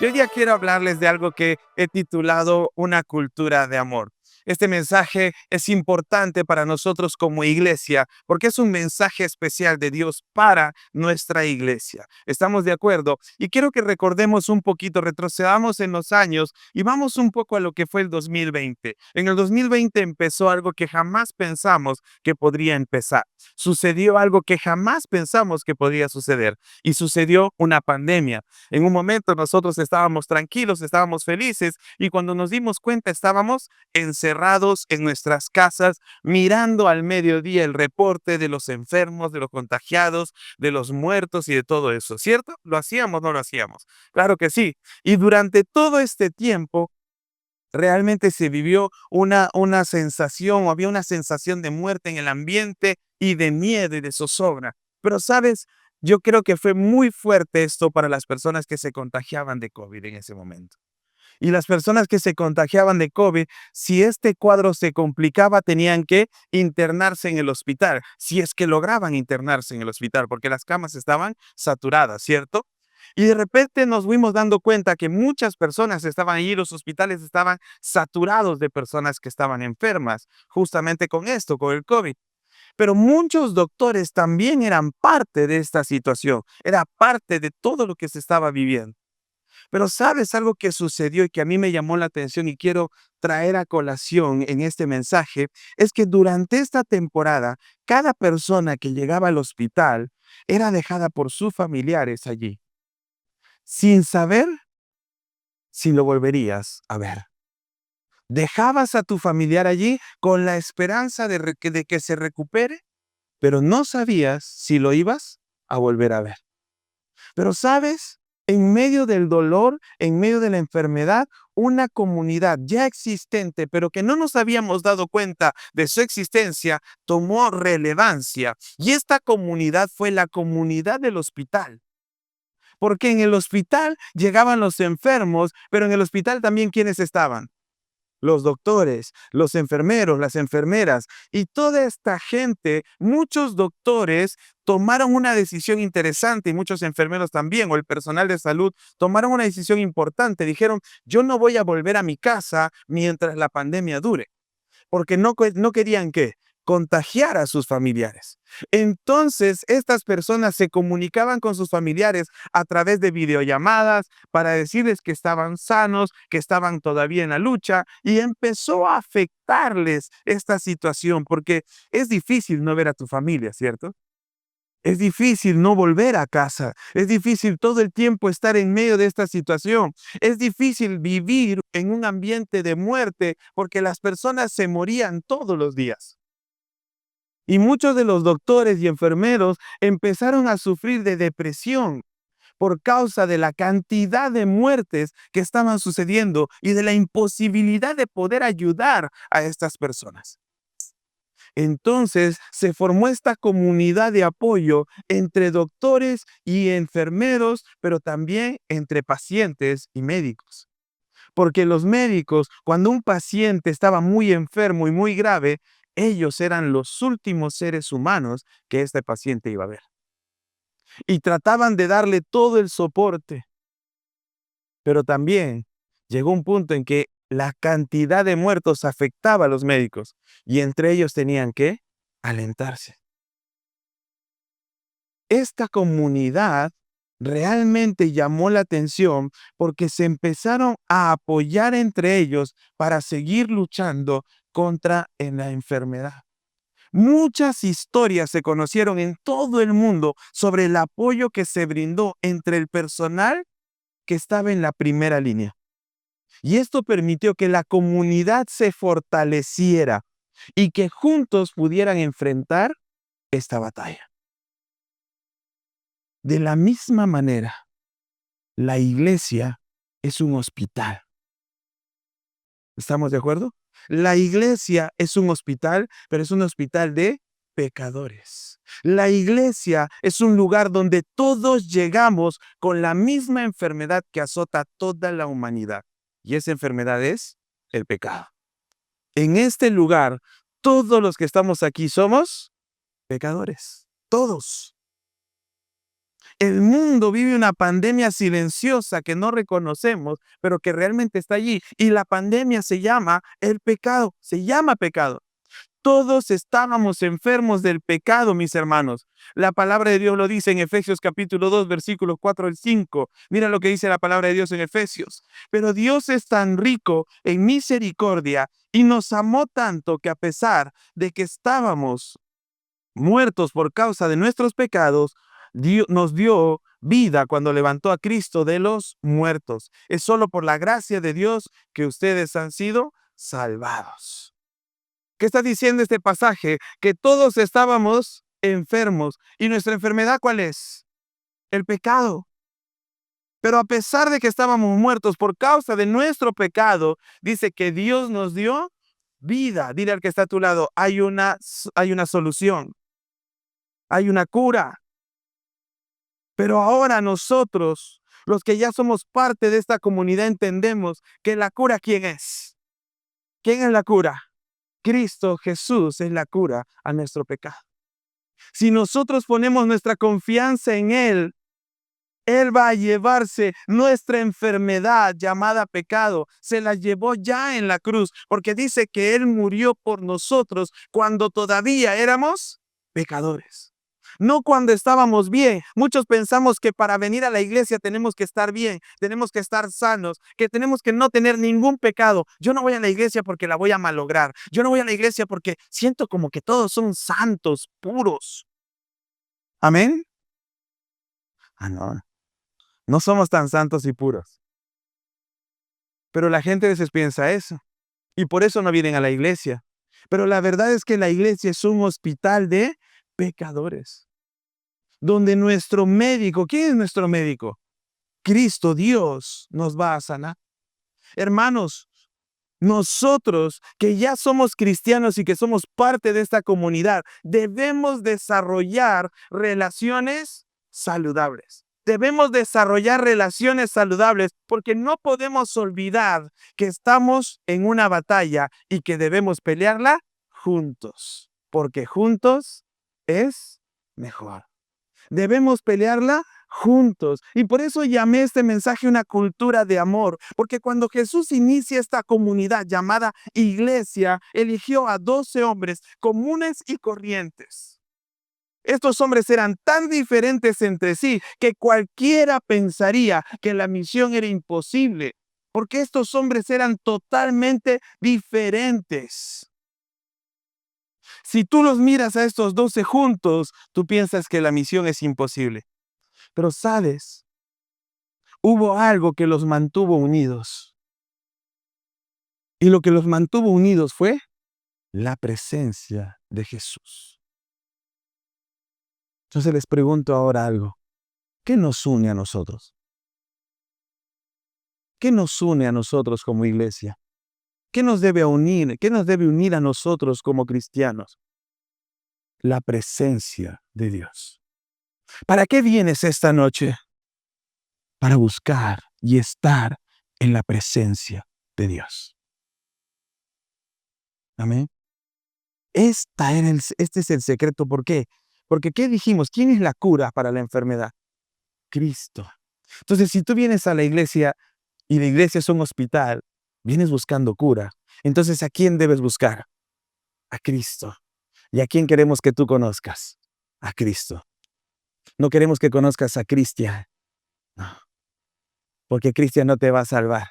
Y hoy día quiero hablarles de algo que he titulado Una cultura de amor. Este mensaje es importante para nosotros como iglesia porque es un mensaje especial de Dios para nuestra iglesia. ¿Estamos de acuerdo? Y quiero que recordemos un poquito, retrocedamos en los años y vamos un poco a lo que fue el 2020. En el 2020 empezó algo que jamás pensamos que podría empezar. Sucedió algo que jamás pensamos que podría suceder y sucedió una pandemia. En un momento nosotros estábamos tranquilos, estábamos felices y cuando nos dimos cuenta estábamos encerrados en nuestras casas mirando al mediodía el reporte de los enfermos, de los contagiados, de los muertos y de todo eso, ¿cierto? ¿Lo hacíamos o no lo hacíamos? Claro que sí. Y durante todo este tiempo realmente se vivió una sensación, o había una sensación de muerte en el ambiente y de miedo y de zozobra. Pero, ¿sabes? Yo creo que fue muy fuerte esto para las personas que se contagiaban de COVID en ese momento. Y las personas que se contagiaban de COVID, si este cuadro se complicaba, tenían que internarse en el hospital, si es que lograban internarse en el hospital, porque las camas estaban saturadas, ¿cierto? Y de repente nos fuimos dando cuenta que muchas personas estaban allí, los hospitales estaban saturados de personas que estaban enfermas, justamente con esto, con el COVID. Pero muchos doctores también eran parte de esta situación, era parte de todo lo que se estaba viviendo. Pero ¿sabes algo que sucedió y que a mí me llamó la atención y quiero traer a colación en este mensaje? Es que durante esta temporada, cada persona que llegaba al hospital era dejada por sus familiares allí, sin saber si lo volverías a ver. Dejabas a tu familiar allí con la esperanza de que se recupere, pero no sabías si lo ibas a volver a ver. Pero sabes, en medio del dolor, en medio de la enfermedad, una comunidad ya existente, pero que no nos habíamos dado cuenta de su existencia, tomó relevancia. Y esta comunidad fue la comunidad del hospital. Porque en el hospital llegaban los enfermos, pero en el hospital también ¿quiénes estaban? Los doctores, los enfermeros, las enfermeras y toda esta gente, muchos doctores tomaron una decisión interesante y muchos enfermeros también, o el personal de salud, tomaron una decisión importante. Dijeron, yo no voy a volver a mi casa mientras la pandemia dure porque no querían ¿qué? Contagiar a sus familiares. Entonces, estas personas se comunicaban con sus familiares a través de videollamadas para decirles que estaban sanos, que estaban todavía en la lucha, y empezó a afectarles esta situación, porque es difícil no ver a tu familia, ¿cierto? Es difícil no volver a casa. Es difícil todo el tiempo estar en medio de esta situación. Es difícil vivir en un ambiente de muerte porque las personas se morían todos los días. Y muchos de los doctores y enfermeros empezaron a sufrir de depresión por causa de la cantidad de muertes que estaban sucediendo y de la imposibilidad de poder ayudar a estas personas. Entonces se formó esta comunidad de apoyo entre doctores y enfermeros, pero también entre pacientes y médicos. Porque los médicos, cuando un paciente estaba muy enfermo y muy grave, ellos eran los últimos seres humanos que este paciente iba a ver. Y trataban de darle todo el soporte, pero también llegó un punto en que la cantidad de muertos afectaba a los médicos y entre ellos tenían que alentarse. Esta comunidad realmente llamó la atención porque se empezaron a apoyar entre ellos para seguir luchando contra la enfermedad. Muchas historias se conocieron en todo el mundo sobre el apoyo que se brindó entre el personal que estaba en la primera línea. Y esto permitió que la comunidad se fortaleciera y que juntos pudieran enfrentar esta batalla. De la misma manera, la iglesia es un hospital. ¿Estamos de acuerdo? La iglesia es un hospital, pero es un hospital de pecadores. La iglesia es un lugar donde todos llegamos con la misma enfermedad que azota a toda la humanidad. Y esa enfermedad es el pecado. En este lugar, todos los que estamos aquí somos pecadores. Todos. El mundo vive una pandemia silenciosa que no reconocemos, pero que realmente está allí. Y la pandemia se llama el pecado, se llama pecado. Todos estábamos enfermos del pecado, mis hermanos. La palabra de Dios lo dice en Efesios capítulo 2, versículos 4 al 5. Mira lo que dice la palabra de Dios en Efesios. Pero Dios es tan rico en misericordia y nos amó tanto que a pesar de que estábamos muertos por causa de nuestros pecados, Dios nos dio vida cuando levantó a Cristo de los muertos. Es solo por la gracia de Dios que ustedes han sido salvados. ¿Qué está diciendo este pasaje? Que todos estábamos enfermos. ¿Y nuestra enfermedad cuál es? El pecado. Pero a pesar de que estábamos muertos por causa de nuestro pecado, dice que Dios nos dio vida. Dile al que está a tu lado, hay una solución, hay una cura. Pero ahora nosotros, los que ya somos parte de esta comunidad, entendemos que la cura, ¿quién es? ¿Quién es la cura? Cristo Jesús es la cura a nuestro pecado. Si nosotros ponemos nuestra confianza en Él, Él va a llevarse nuestra enfermedad llamada pecado. Se la llevó ya en la cruz, porque dice que Él murió por nosotros cuando todavía éramos pecadores. No cuando estábamos bien. Muchos pensamos que para venir a la iglesia tenemos que estar bien, tenemos que estar sanos, que tenemos que no tener ningún pecado. Yo no voy a la iglesia porque la voy a malograr. Yo no voy a la iglesia porque siento como que todos son santos, puros. ¿Amén? Ah, no. No somos tan santos y puros. Pero la gente a veces piensa eso. Y por eso no vienen a la iglesia. Pero la verdad es que la iglesia es un hospital de pecadores. Donde nuestro médico, ¿quién es nuestro médico? Cristo, Dios, nos va a sanar. Hermanos, nosotros que ya somos cristianos y que somos parte de esta comunidad, debemos desarrollar relaciones saludables. Debemos desarrollar relaciones saludables porque no podemos olvidar que estamos en una batalla y que debemos pelearla juntos, porque juntos es mejor. Debemos pelearla juntos. Y por eso llamé este mensaje una cultura de amor, porque cuando Jesús inicia esta comunidad llamada iglesia, eligió a 12 hombres comunes y corrientes. Estos hombres eran tan diferentes entre sí que cualquiera pensaría que la misión era imposible, porque estos hombres eran totalmente diferentes. Si tú los miras a estos 12 juntos, tú piensas que la misión es imposible. Pero sabes, hubo algo que los mantuvo unidos. Y lo que los mantuvo unidos fue la presencia de Jesús. Entonces les pregunto ahora algo. ¿Qué nos une a nosotros? ¿Qué nos une a nosotros como iglesia? ¿Qué nos debe unir? ¿Qué nos debe unir a nosotros como cristianos? La presencia de Dios. ¿Para qué vienes esta noche? Para buscar y estar en la presencia de Dios. Amén. Este es el secreto. ¿Por qué? Porque ¿qué dijimos? ¿Quién es la cura para la enfermedad? Cristo. Entonces, si tú vienes a la iglesia y la iglesia es un hospital, vienes buscando cura. Entonces, ¿a quién debes buscar? A Cristo. ¿Y a quién queremos que tú conozcas? A Cristo. No queremos que conozcas a Cristian. No. Porque Cristian no te va a salvar.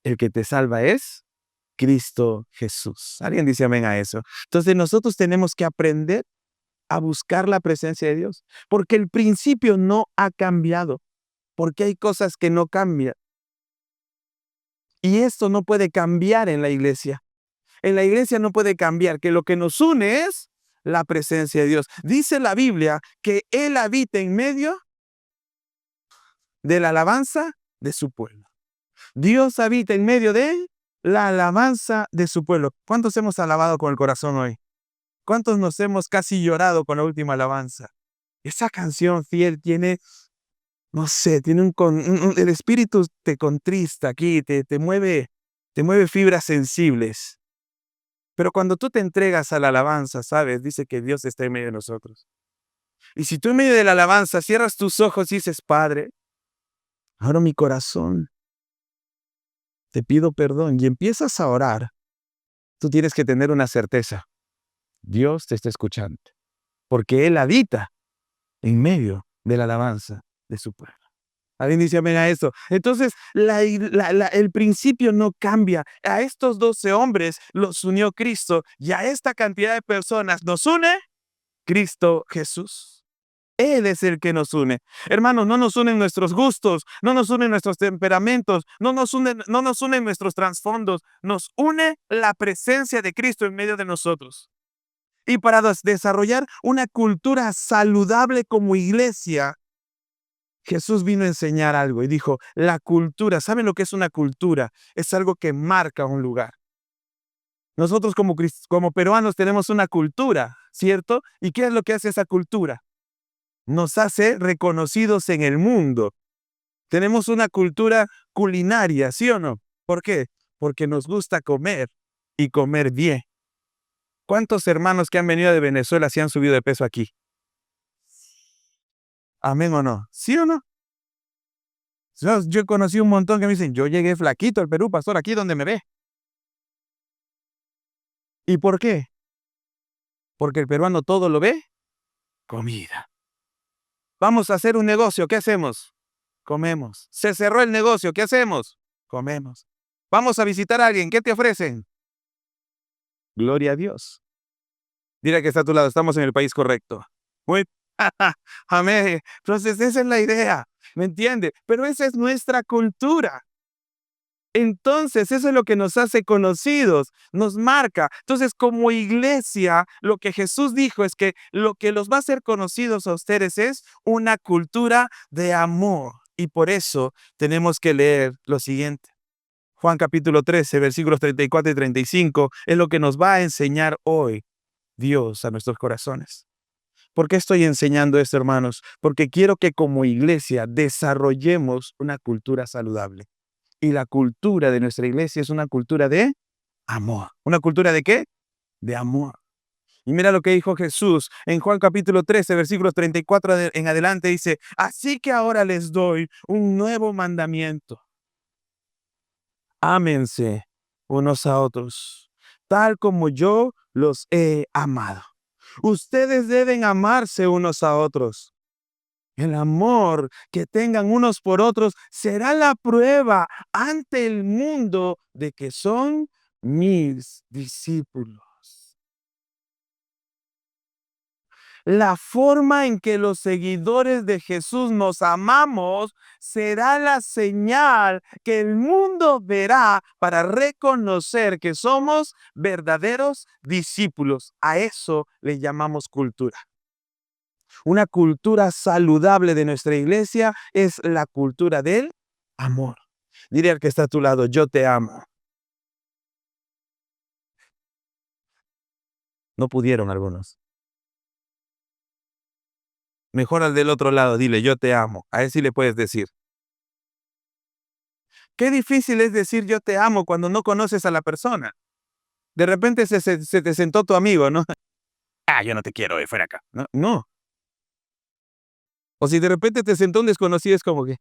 El que te salva es Cristo Jesús. ¿Alguien dice amén a eso? Entonces, nosotros tenemos que aprender a buscar la presencia de Dios, porque el principio no ha cambiado, porque hay cosas que no cambian. Y esto no puede cambiar en la iglesia. En la iglesia no puede cambiar, que lo que nos une es la presencia de Dios. Dice la Biblia que Él habita en medio de la alabanza de su pueblo. Dios habita en medio de la alabanza de su pueblo. ¿Cuántos hemos alabado con el corazón hoy? ¿Cuántos nos hemos casi llorado con la última alabanza? Esa canción fiel tiene, no sé, tiene el espíritu te contrista aquí, te mueve fibras sensibles. Pero cuando tú te entregas a la alabanza, ¿sabes? Dice que Dios está en medio de nosotros. Y si tú en medio de la alabanza cierras tus ojos y dices, Padre, abro mi corazón, te pido perdón y empiezas a orar, tú tienes que tener una certeza. Dios te está escuchando, porque Él habita en medio de la alabanza de su pueblo. Alguien dice amén a eso. Entonces, el principio no cambia. A estos 12 hombres los unió Cristo y a esta cantidad de personas nos une Cristo Jesús. Él es el que nos une. Hermanos, no nos unen nuestros gustos, no nos unen nuestros temperamentos, no nos unen nuestros trasfondos. Nos une la presencia de Cristo en medio de nosotros. Y para desarrollar una cultura saludable como iglesia, Jesús vino a enseñar algo y dijo, la cultura, ¿saben lo que es una cultura? Es algo que marca un lugar. Nosotros como peruanos tenemos una cultura, ¿cierto? ¿Y qué es lo que hace esa cultura? Nos hace reconocidos en el mundo. Tenemos una cultura culinaria, ¿sí o no? ¿Por qué? Porque nos gusta comer y comer bien. ¿Cuántos hermanos que han venido de Venezuela se han subido de peso aquí? ¿Amén o no? ¿Sí o no? Yo conocí un montón que me dicen, yo llegué flaquito al Perú, pastor, aquí donde me ve. ¿Y por qué? Porque el peruano todo lo ve, comida. Vamos a hacer un negocio, ¿qué hacemos? Comemos. Se cerró el negocio, ¿qué hacemos? Comemos. Vamos a visitar a alguien, ¿qué te ofrecen? Gloria a Dios. Dile que está a tu lado, estamos en el país correcto. Muy, amén. Entonces esa es la idea, ¿me entiende? Pero esa es nuestra cultura. Entonces, eso es lo que nos hace conocidos, nos marca. Entonces, como iglesia, lo que Jesús dijo es que lo que los va a hacer conocidos a ustedes es una cultura de amor. Y por eso tenemos que leer lo siguiente. Juan capítulo 13, versículos 34 y 35, es lo que nos va a enseñar hoy Dios a nuestros corazones. ¿Por qué estoy enseñando esto, hermanos? Porque quiero que como iglesia desarrollemos una cultura saludable. Y la cultura de nuestra iglesia es una cultura de amor. ¿Una cultura de qué? De amor. Y mira lo que dijo Jesús en Juan capítulo 13, versículos 34 en adelante, dice, así que ahora les doy un nuevo mandamiento. Ámense unos a otros, tal como yo los he amado. Ustedes deben amarse unos a otros. El amor que tengan unos por otros será la prueba ante el mundo de que son mis discípulos. La forma en que los seguidores de Jesús nos amamos será la señal que el mundo verá para reconocer que somos verdaderos discípulos. A eso le llamamos cultura. Una cultura saludable de nuestra iglesia es la cultura del amor. Dile al que está a tu lado, yo te amo. No pudieron algunos. Mejor al del otro lado, dile, yo te amo. A él sí le puedes decir. Qué difícil es decir yo te amo cuando no conoces a la persona. De repente se te sentó tu amigo, ¿no? Ah, yo no te quiero, fuera acá. No, no. O si de repente te sentó un desconocido, es como que,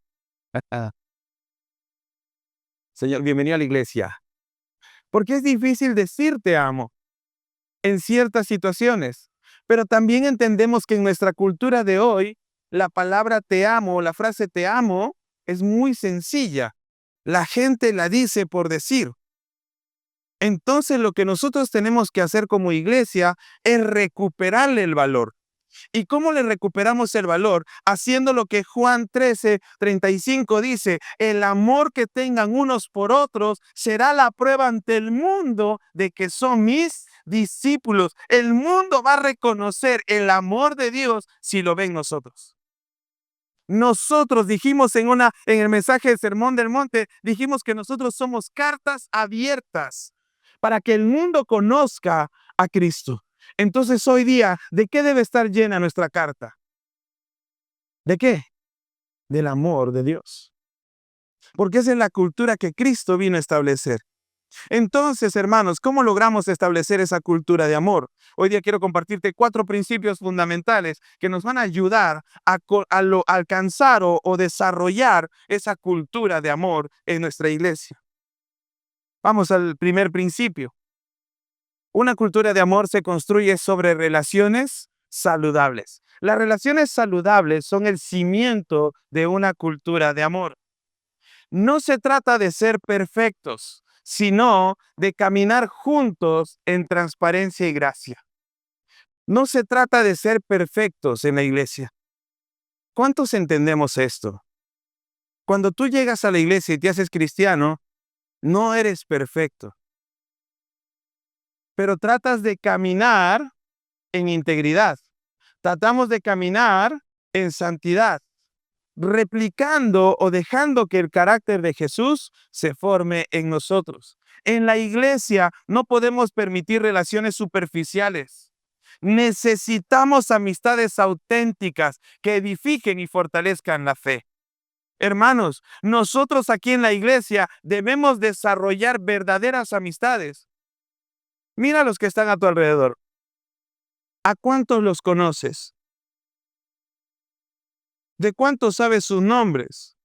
Señor, bienvenido a la iglesia. Porque es difícil decir te amo en ciertas situaciones. Pero también entendemos que en nuestra cultura de hoy, la palabra te amo, la frase te amo, es muy sencilla. La gente la dice por decir. Entonces lo que nosotros tenemos que hacer como iglesia es recuperarle el valor. ¿Y cómo le recuperamos el valor? Haciendo lo que Juan 13:35 dice, el amor que tengan unos por otros será la prueba ante el mundo de que son mis discípulos. El mundo va a reconocer el amor de Dios si lo ven nosotros. Nosotros dijimos en el mensaje del Sermón del Monte, dijimos que nosotros somos cartas abiertas para que el mundo conozca a Cristo. Entonces hoy día, ¿de qué debe estar llena nuestra carta? ¿De qué? Del amor de Dios. Porque esa es la cultura que Cristo vino a establecer. Entonces, hermanos, ¿cómo logramos establecer esa cultura de amor? Hoy día quiero compartirte 4 principios fundamentales que nos van a ayudar a alcanzar o desarrollar esa cultura de amor en nuestra iglesia. Vamos al primer principio. Una cultura de amor se construye sobre relaciones saludables. Las relaciones saludables son el cimiento de una cultura de amor. No se trata de ser perfectos, sino de caminar juntos en transparencia y gracia. No se trata de ser perfectos en la iglesia. ¿Cuántos entendemos esto? Cuando tú llegas a la iglesia y te haces cristiano, no eres perfecto, pero tratas de caminar en integridad. Tratamos de caminar en santidad, replicando o dejando que el carácter de Jesús se forme en nosotros. En la iglesia no podemos permitir relaciones superficiales. Necesitamos amistades auténticas que edifiquen y fortalezcan la fe. Hermanos, nosotros aquí en la iglesia debemos desarrollar verdaderas amistades. Mira a los que están a tu alrededor. ¿A cuántos los conoces? ¿De cuántos sabes sus nombres?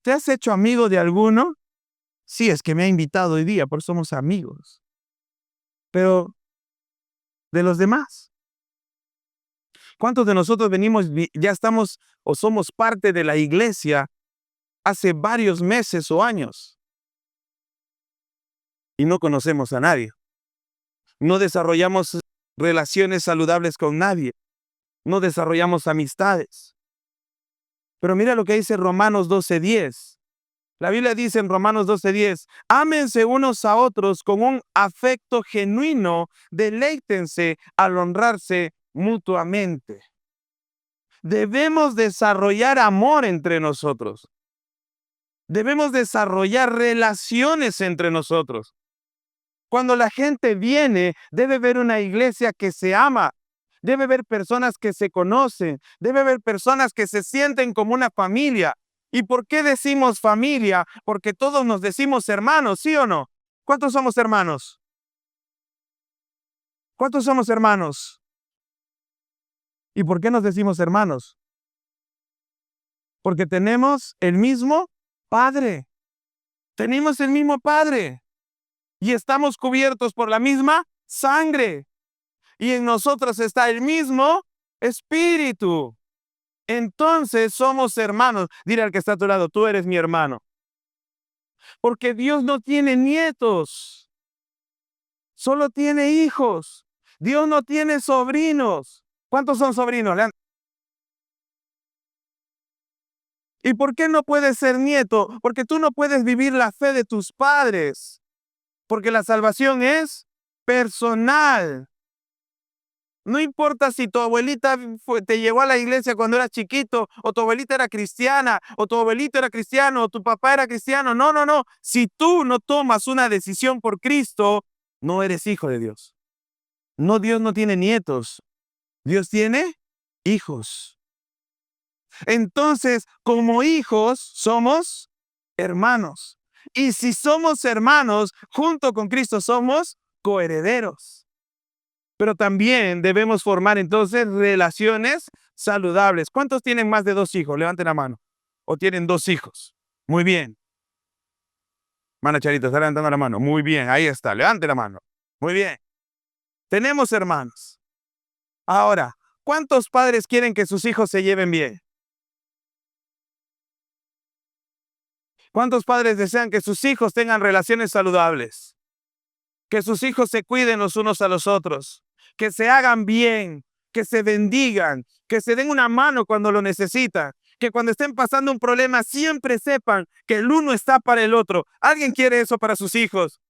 ¿Te has hecho amigo de alguno? Sí, es que me ha invitado hoy día, por eso somos amigos. Pero, ¿de los demás? ¿Cuántos de nosotros ya estamos o somos parte de la iglesia hace varios meses o años y no conocemos a nadie? No desarrollamos relaciones saludables con nadie. No desarrollamos amistades. Pero mira lo que dice Romanos 12:10. La Biblia dice en Romanos 12:10, ámense unos a otros con un afecto genuino, deleítense al honrarse mutuamente. Debemos desarrollar amor entre nosotros. Debemos desarrollar relaciones entre nosotros. Cuando la gente viene, debe ver una iglesia que se ama. Debe ver personas que se conocen. Debe ver personas que se sienten como una familia. ¿Y por qué decimos familia? Porque todos nos decimos hermanos, ¿sí o no? ¿Cuántos somos hermanos? ¿Cuántos somos hermanos? ¿Y por qué nos decimos hermanos? Porque tenemos el mismo Padre. Tenemos el mismo Padre. Y estamos cubiertos por la misma sangre. Y en nosotros está el mismo Espíritu. Entonces somos hermanos. Dile al que está a tu lado, tú eres mi hermano. Porque Dios no tiene nietos, solo tiene hijos. Dios no tiene sobrinos. ¿Cuántos son sobrinos? ¿Y por qué no puedes ser nieto? Porque tú no puedes vivir la fe de tus padres. Porque la salvación es personal. No importa si tu abuelita te llevó a la iglesia cuando eras chiquito, o tu abuelita era cristiana, o tu abuelito era cristiano, o tu papá era cristiano. No, no, no. Si tú no tomas una decisión por Cristo, no eres hijo de Dios. No, Dios no tiene nietos. Dios tiene hijos. Entonces, como hijos, somos hermanos. Y si somos hermanos, junto con Cristo somos coherederos. Pero también debemos formar entonces relaciones saludables. ¿Cuántos tienen más de 2 hijos? Levanten la mano. ¿O tienen 2 hijos? Muy bien. Mana Charita, está levantando la mano. Muy bien, ahí está. Levante la mano. Muy bien. Tenemos hermanos. Ahora, ¿cuántos padres quieren que sus hijos se lleven bien? ¿Cuántos padres desean que sus hijos tengan relaciones saludables? Que sus hijos se cuiden los unos a los otros, que se hagan bien, que se bendigan, que se den una mano cuando lo necesitan, que cuando estén pasando un problema siempre sepan que el uno está para el otro. ¿Alguien quiere eso para sus hijos?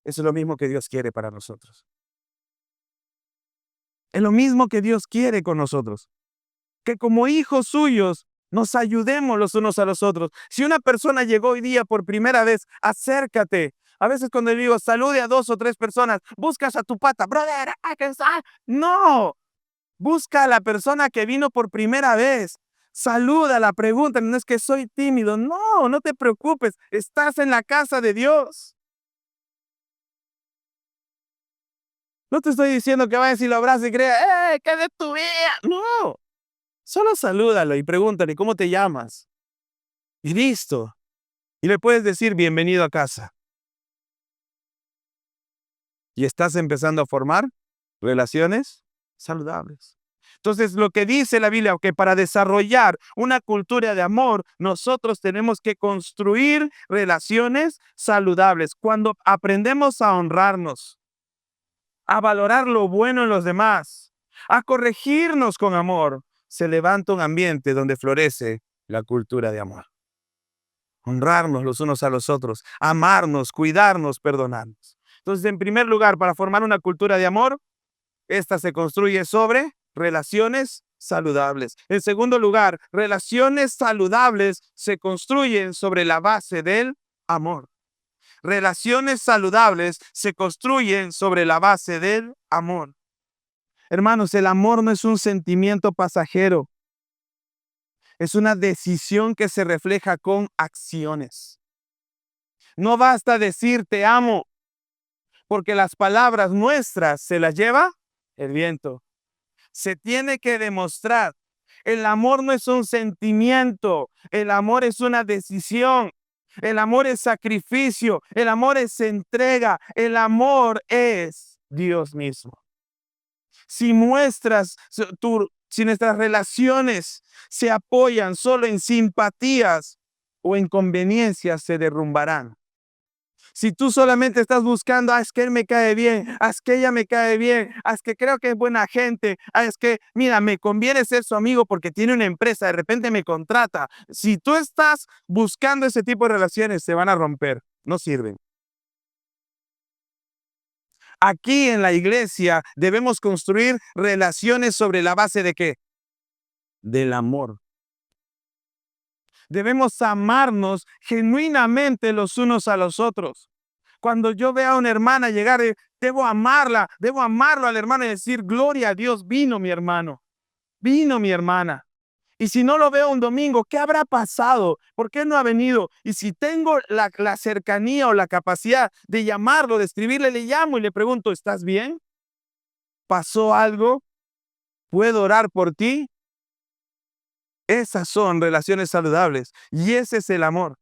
Eso es lo mismo que Dios quiere para nosotros. Es lo mismo que Dios quiere con nosotros. Que como hijos suyos nos ayudemos los unos a los otros. Si una persona llegó hoy día por primera vez, acércate. A veces cuando le digo, salude a 2 o 3 personas, buscas a tu pata, brother, no, busca a la persona que vino por primera vez. Salúdala, pregúntale, no es que soy tímido. No, no te preocupes, estás en la casa de Dios. No te estoy diciendo que vayas y lo abraces y creas, ¿qué de tu vida? No, solo salúdalo y pregúntale, ¿cómo te llamas? Y listo. Y le puedes decir, bienvenido a casa. Y estás empezando a formar relaciones saludables. Entonces, lo que dice la Biblia, que para desarrollar una cultura de amor, nosotros tenemos que construir relaciones saludables. Cuando aprendemos a honrarnos, a valorar lo bueno en los demás, a corregirnos con amor, se levanta un ambiente donde florece la cultura de amor. Honrarnos los unos a los otros, amarnos, cuidarnos, perdonarnos. Entonces, en primer lugar, para formar una cultura de amor, esta se construye sobre relaciones saludables. En segundo lugar, relaciones saludables se construyen sobre la base del amor. Relaciones saludables se construyen sobre la base del amor. Hermanos, el amor no es un sentimiento pasajero, es una decisión que se refleja con acciones. No basta decir te amo, porque las palabras nuestras se las lleva el viento. Se tiene que demostrar. El amor no es un sentimiento, el amor es una decisión. El amor es sacrificio, el amor es entrega, el amor es Dios mismo. Si si nuestras relaciones se apoyan solo en simpatías o en conveniencias, se derrumbarán. Si tú solamente estás buscando, es que él me cae bien, es que ella me cae bien, es que creo que es buena gente, es que, mira, me conviene ser su amigo porque tiene una empresa, de repente me contrata. Si tú estás buscando ese tipo de relaciones, se van a romper, no sirven. Aquí en la iglesia debemos construir relaciones sobre la base de ¿qué? Del amor. Debemos amarnos genuinamente los unos a los otros. Cuando yo vea a una hermana llegar, debo amarla, debo amarlo a la hermana y decir, gloria a Dios, vino mi hermano, vino mi hermana. Y si no lo veo un domingo, ¿qué habrá pasado? ¿Por qué no ha venido? Y si tengo la cercanía o la capacidad de llamarlo, de escribirle, le llamo y le pregunto, ¿estás bien? ¿Pasó algo? ¿Puedo orar por ti? Esas son relaciones saludables y ese es el amor.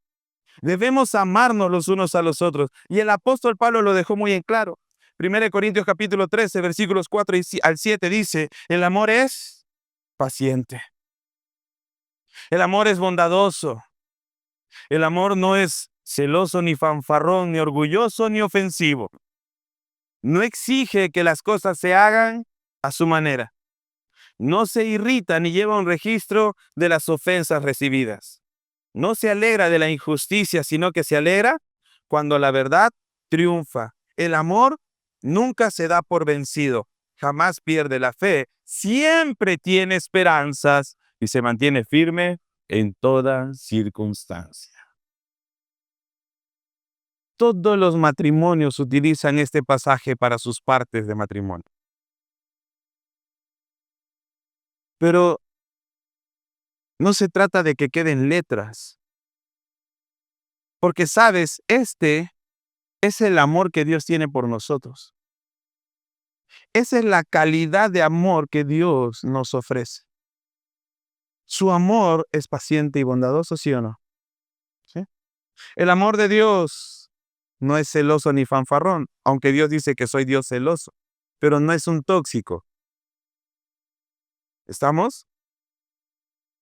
Debemos amarnos los unos a los otros. Y el apóstol Pablo lo dejó muy en claro. 1 Corintios capítulo 13, versículos 4 al 7 dice, el amor es paciente. El amor es bondadoso. El amor no es celoso, ni fanfarrón, ni orgulloso, ni ofensivo. No exige que las cosas se hagan a su manera. No se irrita ni lleva un registro de las ofensas recibidas. No se alegra de la injusticia, sino que se alegra cuando la verdad triunfa. El amor nunca se da por vencido, jamás pierde la fe, siempre tiene esperanzas y se mantiene firme en toda circunstancia. Todos los matrimonios utilizan este pasaje para sus partes de matrimonio. Pero no se trata de que queden letras, porque sabes, este es el amor que Dios tiene por nosotros. Esa es la calidad de amor que Dios nos ofrece. Su amor es paciente y bondadoso, ¿sí o no? ¿Sí? El amor de Dios no es celoso ni fanfarrón, aunque Dios dice que soy Dios celoso, pero no es un tóxico. ¿Estamos?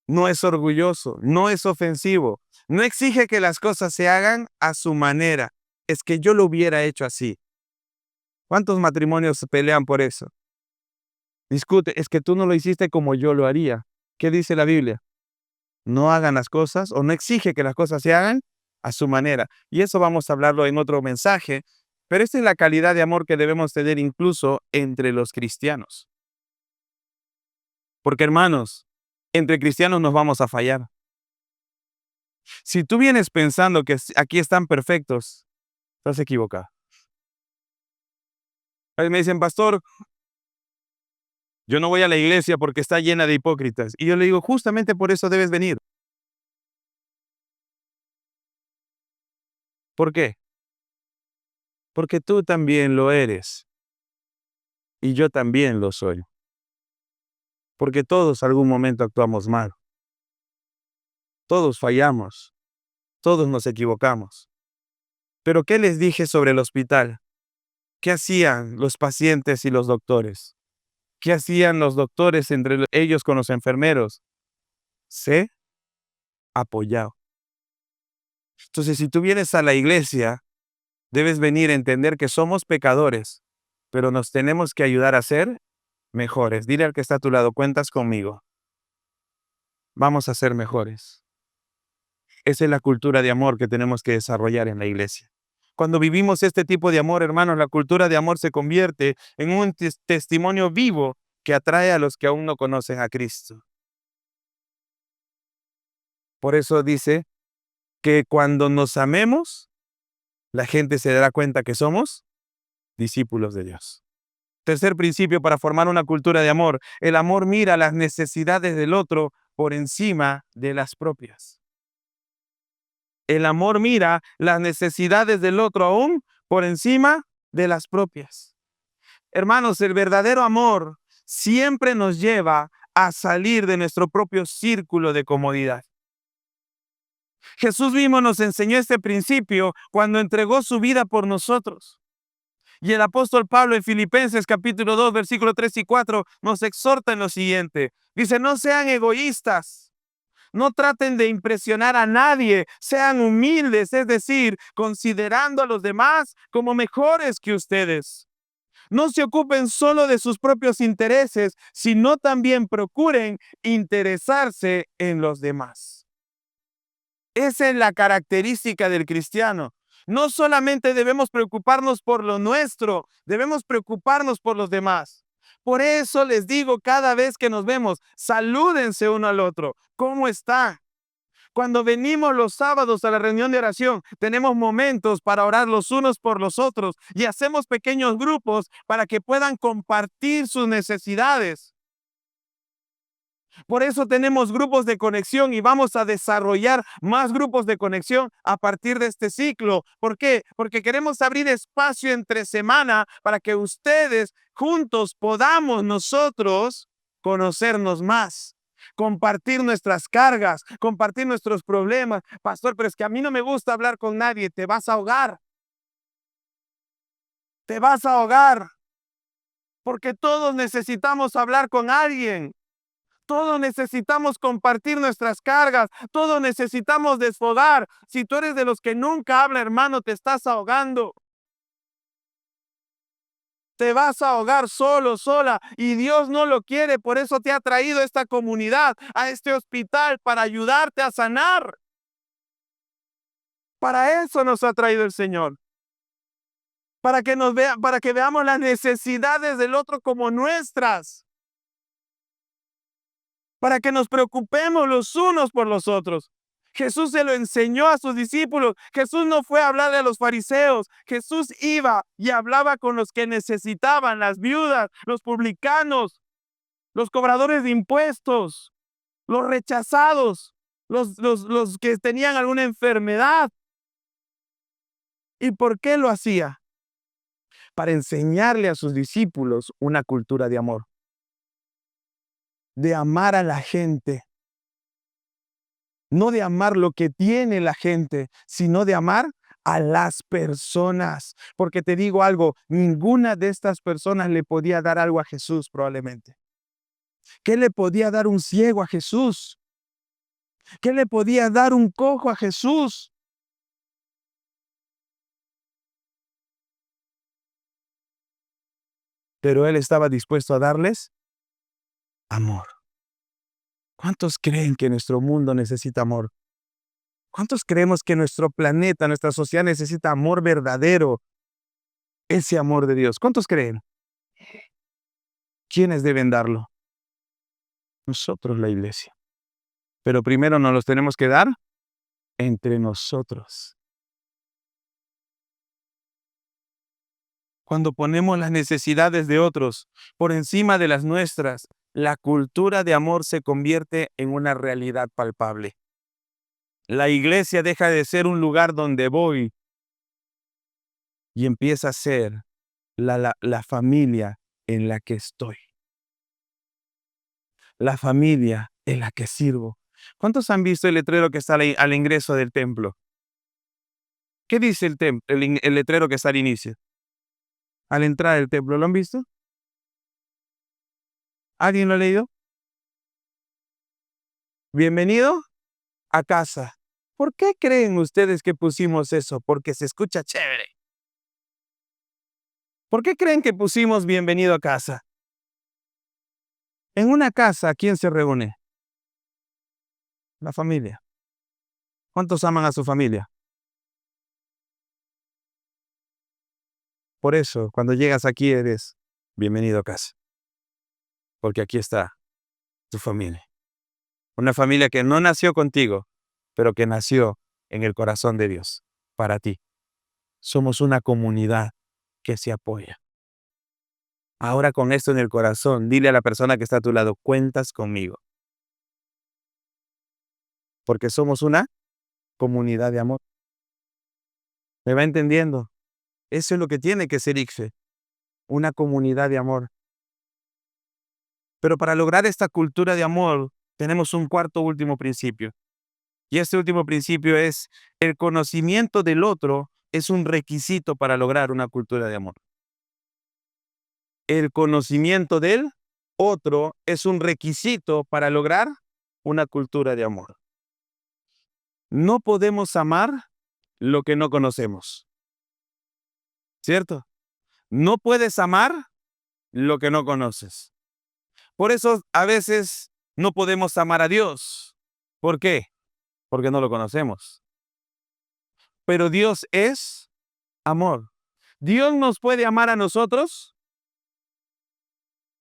No es orgulloso, no es ofensivo, no exige que las cosas se hagan a su manera. Es que yo lo hubiera hecho así. ¿Cuántos matrimonios se pelean por eso? Discute, es que tú no lo hiciste como yo lo haría. ¿Qué dice la Biblia? No hagan las cosas o no exige que las cosas se hagan a su manera. Y eso vamos a hablarlo en otro mensaje, pero esta es la calidad de amor que debemos tener incluso entre los cristianos. Porque hermanos, entre cristianos nos vamos a fallar. Si tú vienes pensando que aquí están perfectos, estás equivocado. A veces me dicen, pastor, Yo no voy a la iglesia porque está llena de hipócritas. Y yo le digo, justamente por eso debes venir. ¿Por qué? Porque tú también lo eres y yo también lo soy. Porque todos algún momento actuamos mal. Todos fallamos. Todos nos equivocamos. Pero ¿qué les dije sobre el hospital? ¿Qué hacían los pacientes y los doctores? ¿Qué hacían los doctores entre ellos con los enfermeros? Se apoyaban. Entonces, si tú vienes a la iglesia, debes venir a entender que somos pecadores, pero nos tenemos que ayudar a ser mejores. Dile al que está a tu lado, cuentas conmigo. Vamos a ser mejores. Esa es la cultura de amor que tenemos que desarrollar en la iglesia. Cuando vivimos este tipo de amor, hermanos, la cultura de amor se convierte en un testimonio vivo que atrae a los que aún no conocen a Cristo. Por eso dice que cuando nos amemos, la gente se dará cuenta que somos discípulos de Dios. Tercer principio para formar una cultura de amor. El amor mira las necesidades del otro por encima de las propias. El amor mira las necesidades del otro aún por encima de las propias. Hermanos, el verdadero amor siempre nos lleva a salir de nuestro propio círculo de comodidad. Jesús mismo nos enseñó este principio cuando entregó su vida por nosotros. Y el apóstol Pablo en Filipenses capítulo 2, versículos 3 y 4 nos exhorta en lo siguiente. Dice, no sean egoístas, no traten de impresionar a nadie, sean humildes, es decir, considerando a los demás como mejores que ustedes. No se ocupen solo de sus propios intereses, sino también procuren interesarse en los demás. Esa es la característica del cristiano. No solamente debemos preocuparnos por lo nuestro, debemos preocuparnos por los demás. Por eso les digo cada vez que nos vemos, salúdense uno al otro. ¿Cómo está? Cuando venimos los sábados a la reunión de oración, tenemos momentos para orar los unos por los otros y hacemos pequeños grupos para que puedan compartir sus necesidades. Por eso tenemos grupos de conexión y vamos a desarrollar más grupos de conexión a partir de este ciclo. ¿Por qué? Porque queremos abrir espacio entre semana para que ustedes juntos podamos nosotros conocernos más, compartir nuestras cargas, compartir nuestros problemas. Pastor, pero es que a mí no me gusta hablar con nadie. Te vas a ahogar. Te vas a ahogar. Porque todos necesitamos hablar con alguien. Todos necesitamos compartir nuestras cargas. Todos necesitamos desfogar. Si tú eres de los que nunca habla, hermano, te estás ahogando. Te vas a ahogar solo, sola. Y Dios no lo quiere. Por eso te ha traído a esta comunidad, a este hospital, para ayudarte a sanar. Para eso nos ha traído el Señor. Para que veamos las necesidades del otro como nuestras. Para que nos preocupemos los unos por los otros. Jesús se lo enseñó a sus discípulos. Jesús no fue a hablarle a los fariseos. Jesús iba y hablaba con los que necesitaban, las viudas, los publicanos, los cobradores de impuestos, los rechazados, los que tenían alguna enfermedad. ¿Y por qué lo hacía? Para enseñarle a sus discípulos una cultura de amor, de amar a la gente. No de amar lo que tiene la gente, sino de amar a las personas. Porque te digo algo, ninguna de estas personas le podía dar algo a Jesús probablemente. ¿Qué le podía dar un ciego a Jesús? ¿Qué le podía dar un cojo a Jesús? Pero él estaba dispuesto a darles amor. ¿Cuántos creen que nuestro mundo necesita amor? ¿Cuántos creemos que nuestro planeta, nuestra sociedad necesita amor verdadero? Ese amor de Dios. ¿Cuántos creen? ¿Quiénes deben darlo? Nosotros, la iglesia. Pero primero nos los tenemos que dar entre nosotros. Cuando ponemos las necesidades de otros por encima de las nuestras, la cultura de amor se convierte en una realidad palpable. La iglesia deja de ser un lugar donde voy y empieza a ser la familia en la que estoy, la familia en la que sirvo. ¿Cuántos han visto el letrero que está al ingreso del templo? ¿Qué dice el letrero que está al inicio? Al entrar del templo, ¿lo han visto? ¿Alguien lo ha leído? Bienvenido a casa. ¿Por qué creen ustedes que pusimos eso? Porque se escucha chévere. ¿Por qué creen que pusimos bienvenido a casa? En una casa, ¿quién se reúne? La familia. ¿Cuántos aman a su familia? Por eso, cuando llegas aquí eres bienvenido a casa. Porque aquí está tu familia. Una familia que no nació contigo, pero que nació en el corazón de Dios, para ti. Somos una comunidad que se apoya. Ahora con esto en el corazón, dile a la persona que está a tu lado, cuentas conmigo. Porque somos una comunidad de amor. ¿Me va entendiendo? Eso es lo que tiene que ser ICFE, una comunidad de amor. Pero para lograr esta cultura de amor, tenemos un cuarto último principio. Y este último principio es, el conocimiento del otro es un requisito para lograr una cultura de amor. El conocimiento del otro es un requisito para lograr una cultura de amor. No podemos amar lo que no conocemos. ¿Cierto? No puedes amar lo que no conoces. Por eso a veces no podemos amar a Dios. ¿Por qué? Porque no lo conocemos. Pero Dios es amor. ¿Dios nos puede amar a nosotros?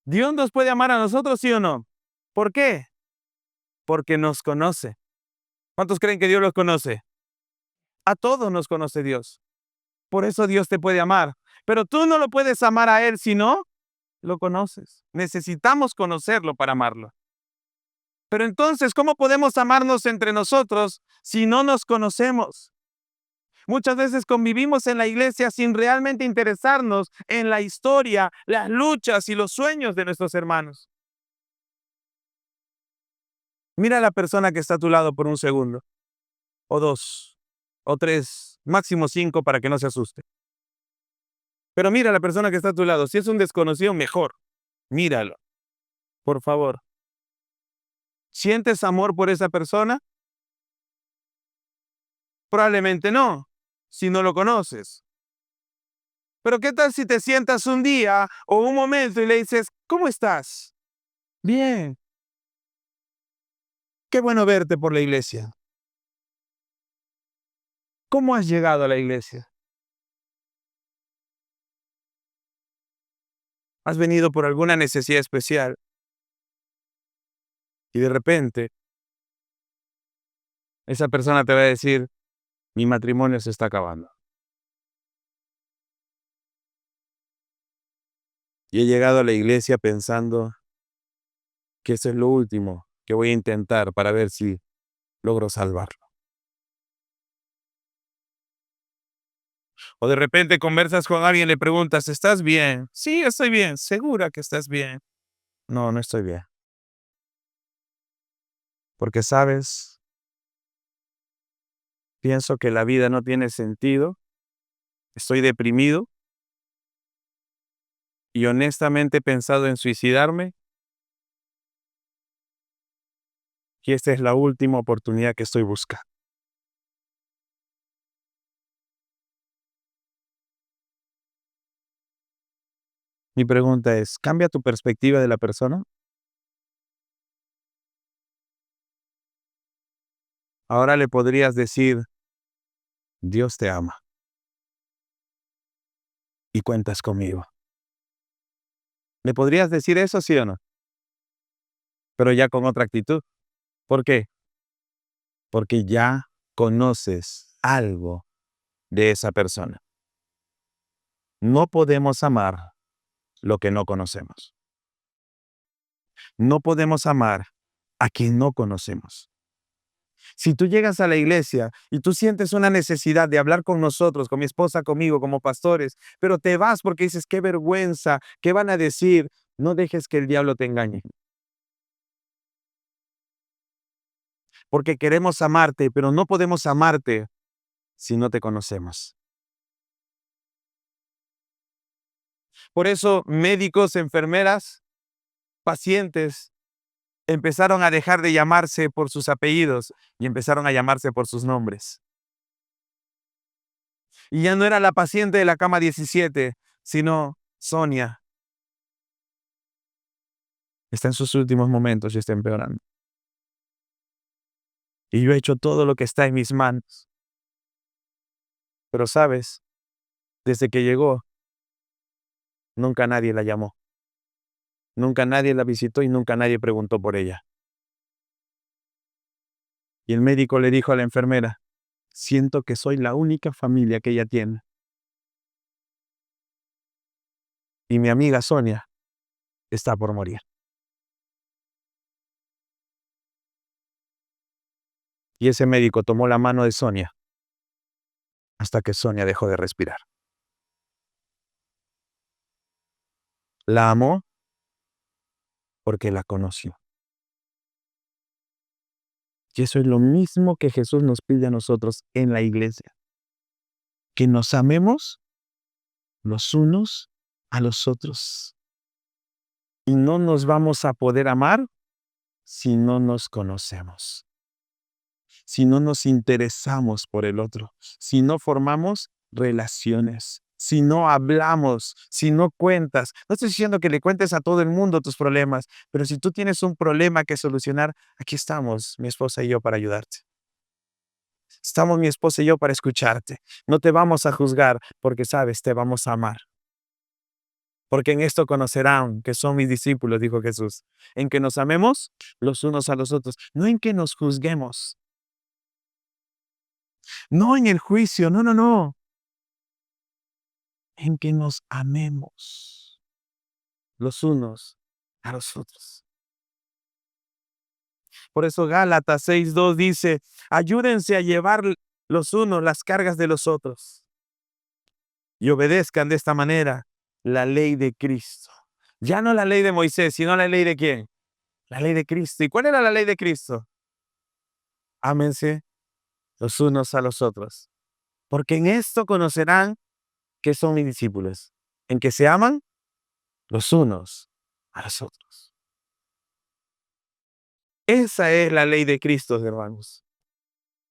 ¿Dios nos puede amar a nosotros, sí o no? ¿Por qué? Porque nos conoce. ¿Cuántos creen que Dios los conoce? A todos nos conoce Dios. Por eso Dios te puede amar. Pero tú no lo puedes amar a Él si no lo conoces. Necesitamos conocerlo para amarlo. Pero entonces, ¿cómo podemos amarnos entre nosotros si no nos conocemos? Muchas veces convivimos en la iglesia sin realmente interesarnos en la historia, las luchas y los sueños de nuestros hermanos. Mira a la persona que está a tu lado por un segundo, o dos, o tres, máximo 5 para que no se asuste. Pero mira a la persona que está a tu lado. Si es un desconocido, mejor. Míralo, por favor. ¿Sientes amor por esa persona? Probablemente no, si no lo conoces. Pero ¿qué tal si te sientas un día o un momento y le dices, ¿cómo estás? Bien, qué bueno verte por la iglesia. ¿Cómo has llegado a la iglesia? ¿Has venido por alguna necesidad especial? Y de repente, esa persona te va a decir, mi matrimonio se está acabando. Y he llegado a la iglesia pensando que eso es lo último que voy a intentar para ver si logro salvarlo. O de repente conversas con alguien y le preguntas, ¿estás bien? Sí, estoy bien. ¿Segura que estás bien? No, no estoy bien. Porque, ¿sabes? Pienso que la vida no tiene sentido. Estoy deprimido y honestamente he pensado en suicidarme. Y esta es la última oportunidad que estoy buscando. Mi pregunta es, ¿cambia tu perspectiva de la persona? Ahora le podrías decir, Dios te ama y cuentas conmigo. ¿Le podrías decir eso, sí o no? Pero ya con otra actitud. ¿Por qué? Porque ya conoces algo de esa persona. No podemos amar lo que no conocemos. No podemos amar a quien no conocemos. Si tú llegas a la iglesia y tú sientes una necesidad de hablar con nosotros, con mi esposa, conmigo, como pastores, pero te vas porque dices, qué vergüenza, ¿qué van a decir? No dejes que el diablo te engañe. Porque queremos amarte, pero no podemos amarte si no te conocemos. Por eso médicos, enfermeras, pacientes empezaron a dejar de llamarse por sus apellidos y empezaron a llamarse por sus nombres. Y ya no era la paciente de la cama 17, sino Sonia. Está en sus últimos momentos y está empeorando. Y yo he hecho todo lo que está en mis manos. Pero sabes, desde que llegó, nunca nadie la llamó. Nunca nadie la visitó y nunca nadie preguntó por ella. Y el médico le dijo a la enfermera, siento que soy la única familia que ella tiene. Y mi amiga Sonia está por morir. Y ese médico tomó la mano de Sonia hasta que Sonia dejó de respirar. La amó porque la conoció. Y eso es lo mismo que Jesús nos pide a nosotros en la iglesia. Que nos amemos los unos a los otros. Y no nos vamos a poder amar si no nos conocemos, si no nos interesamos por el otro, si no formamos relaciones, si no hablamos, si no cuentas. No estoy diciendo que le cuentes a todo el mundo tus problemas, pero si tú tienes un problema que solucionar, aquí estamos, mi esposa y yo, para ayudarte. Estamos mi esposa y yo para escucharte. No te vamos a juzgar porque sabes, te vamos a amar. Porque en esto conocerán que son mis discípulos, dijo Jesús, en que nos amemos los unos a los otros, no en que nos juzguemos, no en el juicio, no, no, no, en que nos amemos los unos a los otros. Por eso Gálatas 6:2 dice, ayúdense a llevar los unos las cargas de los otros y obedezcan de esta manera la ley de Cristo. Ya no la ley de Moisés, sino la ley de ¿quién? La ley de Cristo. ¿Y cuál era la ley de Cristo? Ámense los unos a los otros. Porque en esto conocerán que son mis discípulos, en que se aman los unos a los otros. Esa es la ley de Cristo, hermanos.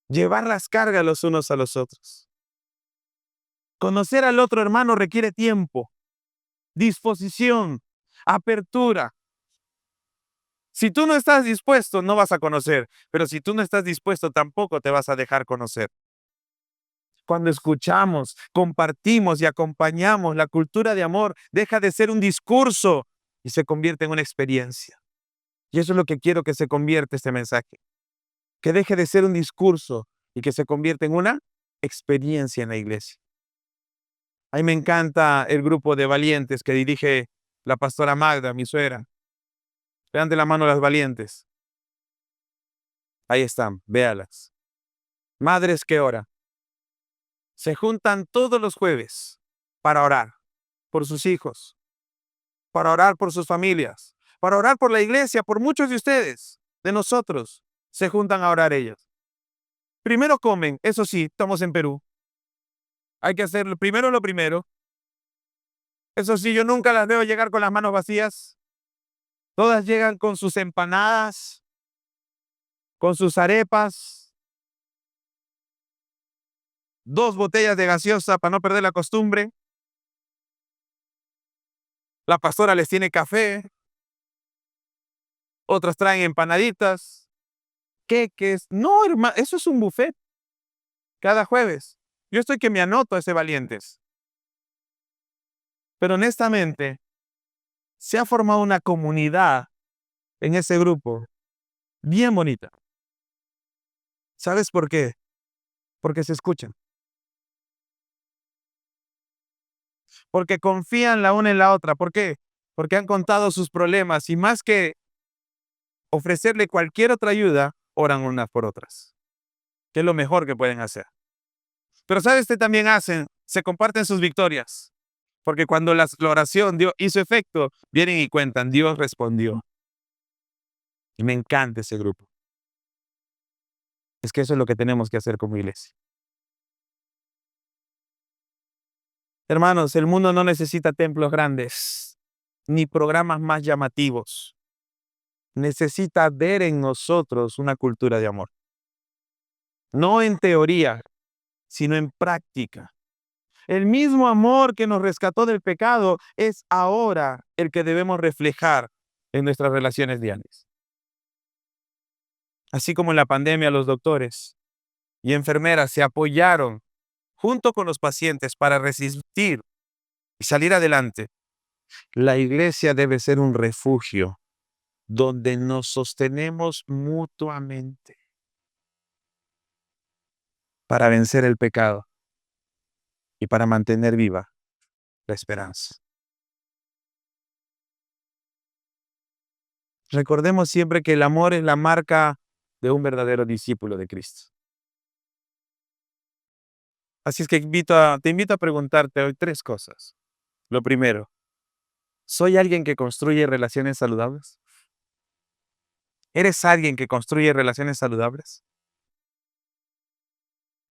Llevar las cargas los unos a los otros. Conocer al otro hermano requiere tiempo, disposición, apertura. Si tú no estás dispuesto, no vas a conocer, pero si tú no estás dispuesto, tampoco te vas a dejar conocer. Cuando escuchamos, compartimos y acompañamos, la cultura de amor deja de ser un discurso y se convierte en una experiencia. Y eso es lo que quiero que se convierta este mensaje. Que deje de ser un discurso y que se convierta en una experiencia en la iglesia. A mí me encanta el grupo de valientes que dirige la pastora Magda, mi suegra. Levanten la mano las valientes. Ahí están, véalas. Madres que oran. Se juntan todos los jueves para orar por sus hijos, para orar por sus familias, para orar por la iglesia, por muchos de ustedes, de nosotros. Se juntan a orar ellos. Primero comen, eso sí, estamos en Perú. Hay que hacer primero lo primero. Eso sí, yo nunca las veo llegar con las manos vacías. Todas llegan con sus empanadas, con sus arepas, 2 botellas de gaseosa para no perder la costumbre. La pastora les tiene café, otras traen empanaditas, queques. No, hermano, eso es un buffet cada jueves. Yo estoy que me anoto a ese valientes. Pero honestamente, se ha formado una comunidad en ese grupo bien bonita. ¿Sabes por qué? Porque se escuchan. porque confían la una en la otra. ¿Por qué? Porque han contado sus problemas y más que ofrecerle cualquier otra ayuda, oran unas por otras, que es lo mejor que pueden hacer. Pero ¿sabes qué también hacen? Se comparten sus victorias, porque cuando la oración hizo efecto, vienen y cuentan, Dios respondió. Y me encanta ese grupo. Es que eso es lo que tenemos que hacer como iglesia. Hermanos, el mundo no necesita templos grandes, ni programas más llamativos. Necesita ver en nosotros una cultura de amor. No en teoría, sino en práctica. El mismo amor que nos rescató del pecado es ahora el que debemos reflejar en nuestras relaciones diarias. Así como en la pandemia los doctores y enfermeras se apoyaron junto con los pacientes para resistir y salir adelante, la iglesia debe ser un refugio donde nos sostenemos mutuamente para vencer el pecado y para mantener viva la esperanza. Recordemos siempre que el amor es la marca de un verdadero discípulo de Cristo. Así es que te invito a preguntarte hoy 3 cosas. Lo primero, ¿soy alguien que construye relaciones saludables? ¿Eres alguien que construye relaciones saludables?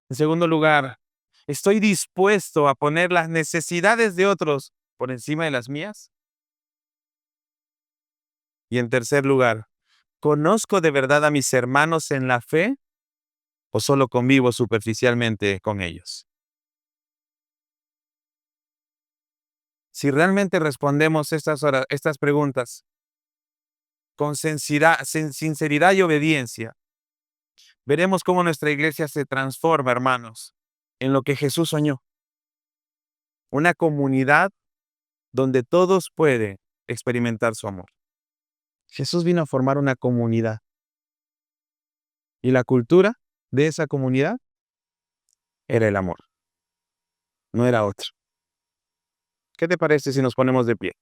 En segundo lugar, ¿estoy dispuesto a poner las necesidades de otros por encima de las mías? Y en tercer lugar, ¿conozco de verdad a mis hermanos en la fe o solo convivo superficialmente con ellos? Si realmente respondemos estas preguntas con sinceridad y obediencia, veremos cómo nuestra iglesia se transforma, hermanos, en lo que Jesús soñó. Una comunidad donde todos pueden experimentar su amor. Jesús vino a formar una comunidad. Y la cultura de esa comunidad era el amor, no era otro. ¿Qué te parece si nos ponemos de pie?